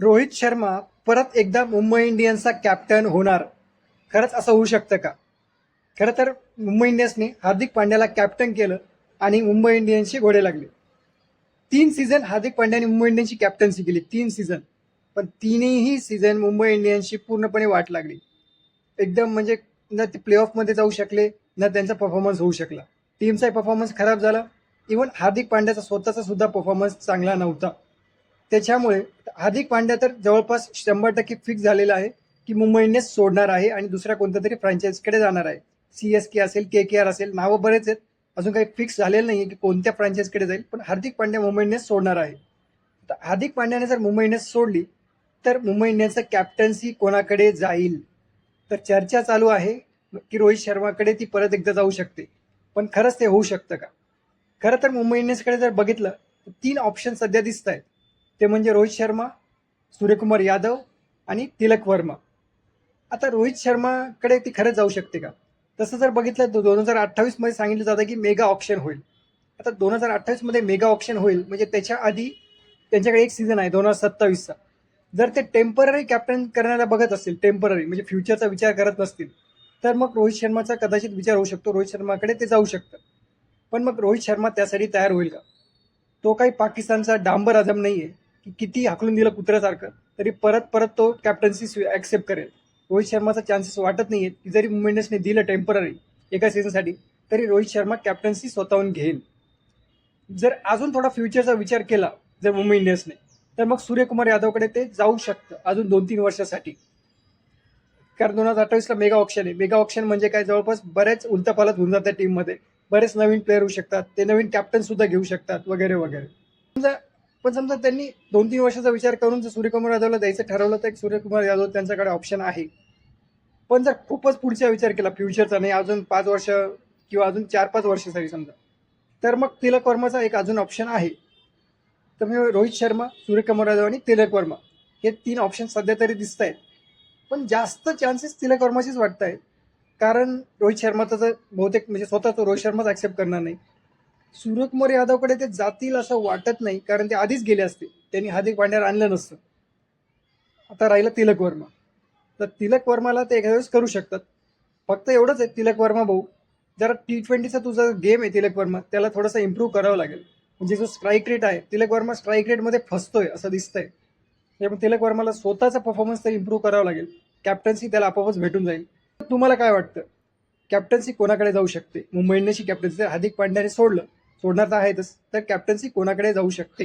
रोहित शर्मा परत एकदा मुंबई इंडियन्सचा कॅप्टन होणार. खरंच असं होऊ शकतं का? खरं तर मुंबई इंडियन्सने हार्दिक पांड्याला कॅप्टन केलं आणि मुंबई इंडियन्सचे घोडे लागले. 3 सीझन हार्दिक पांड्याने मुंबई इंडियन्सची कॅप्टन्सी केली, 3 सीझन. पण तिन्ही सीझन मुंबई इंडियन्सची पूर्णपणे वाट लागली. एकदम म्हणजे न ते प्ले ऑफमध्ये जाऊ शकले, न त्यांचा परफॉर्मन्स होऊ शकला. टीमचा परफॉर्मन्स खराब झाला. इव्हन हार्दिक पांड्याचा स्वतःचा सुद्धा परफॉर्मन्स चांगला नव्हता. त्याच्यामुळे हार्दिक पांड्या तर जवळपास 100% फिक्स झालेला आहे की मुंबई इंडियन्स सोडणार आहे आणि दुसऱ्या कोणत्या तरी फ्रँचायझीकडे जाणार आहे. CSK असेल, KKR असेल, नावं बरेच आहेत. अजून काही फिक्स झालेलं नाही की कोणत्या फ्रँचायझीकडे जाईल, पण हार्दिक पांड्या मुंबई इंडियन्स सोडणार आहे. तर हार्दिक पांड्याने जर मुंबई इंडियन्स सोडली तर मुंबई इंडियन्सचं कॅप्टन्सी कोणाकडे जाईल? तर चर्चा चालू आहे की रोहित शर्माकडे ती परत एकदा जाऊ शकते. पण खरंच ते होऊ शकतं का? खरं तर मुंबई इंडियन्सकडे जर बघितलं तर 3 ऑप्शन सध्या दिसत आहेत. ते म्हणजे रोहित शर्मा, सूर्यकुमार यादव आणि तिलक वर्मा. आता रोहित शर्माकडे ती खरंच जाऊ शकते का? तसं जर बघितलं तर 2028 मध्ये सांगितलं जातं की मेगा ऑप्शन होईल. आता 2028 मध्ये मेगा ऑप्शन होईल म्हणजे त्याच्या आधी त्यांच्याकडे एक सीझन आहे 2027चा. जर ते टेम्पररी कॅप्टन करण्याला बघत असतील, टेम्पररी म्हणजे फ्युचरचा विचार करत नसतील, तर मग रोहित शर्माचा कदाचित विचार होऊ शकतो, रोहित शर्माकडे ते जाऊ शकतं. पण मग रोहित शर्मा त्यासाठी तयार होईल का? तो काही पाकिस्तानचा डांबर आझम नाहीये की किती हाकलून दिलं कुत्र्यासारखं तरी परत परत तो कॅप्टन्सी ऍक्सेप्ट करेल. रोहित शर्माचा चान्सेस वाटत नाहीये की जरी मुंबई इंडियन्सने दिलं टेम्पररी एका सीझनसाठी, तरी रोहित शर्मा कॅप्टन्सी स्वतःहून घेईल. जर अजून थोडा फ्युचरचा विचार केला जर मुंबई इंडियन्सने, तर मग सूर्यकुमार यादवकडे ते जाऊ शकतं अजून 2-3 वर्षासाठी. कारण 2028ला मेगा ऑप्शन आहे. मेगा ऑप्शन म्हणजे काय, जवळपास बरेच उलथापालथ होऊन जातात टीममध्ये. बरेच नवीन प्लेअर होऊ शकतात, ते नवीन कॅप्टन सुद्धा घेऊ शकतात वगैरे वगैरे. समजा पण समजा त्यांनी 2-3 वर्षाचा विचार करून जर सूर्यकुमार यादवला द्यायचं ठरवलं तर सूर्यकुमार यादव त्यांच्याकडे ऑप्शन आहे. पण जर खूपच पुढचा विचार केला फ्युचरचा, नाही अजून 5 वर्ष किंवा अजून 4-5 वर्षासाठी समजा, तर मग तिलक वर्माचा एक अजून ऑप्शन आहे. तर म्हणजे रोहित शर्मा, सूर्यकुमार यादव आणि तिलक वर्मा हे 3 ऑप्शन सध्या तरी दिसत आहेत. पण जास्त चान्सेस तिलक वर्माचीच वाटत आहेत. कारण रोहित शर्माचा जर बहुतेक म्हणजे स्वतः तो रोहित शर्माच ऍक्सेप्ट करणार नाही. सूर्यकुमार यादवकडे ते जातील असं वाटत नाही, कारण ते आधीच गेले असते, त्यांनी हार्दिक पांड्याला आणलं नसतं. आता राहिलं तिलक वर्मा. तर तिलक वर्माला ते एखाद्या वेळेस करू शकतात. फक्त एवढंच आहे तिलक वर्मा भाऊ, जरा T20चा तुझा गेम आहे तिलक वर्मा, त्याला थोडासा इम्प्रूव्ह करावं लागेल. म्हणजे जो स्ट्राईक रेट आहे, तिलक वर्मा स्ट्राईक रेटमध्ये फसतोय असं दिसतंय. त्यामुळे तिलक वर्माला स्वतःचा परफॉर्मन्स तर इम्प्रूव्ह करावा लागेल. कॅप्टन्सी त्याला आपोआपच भेटून जाईल. तुम्हाला काय वाटतं, कॅप्टन्सी कोणाकडे जाऊ शकते? मुंबई इंडियन्सची कॅप्टन्सी जर हार्दिक पांड्याने सोडलं, सोडणार तर आहेतच, तर कॅप्टन्सी कोणाकडे जाऊ शकते?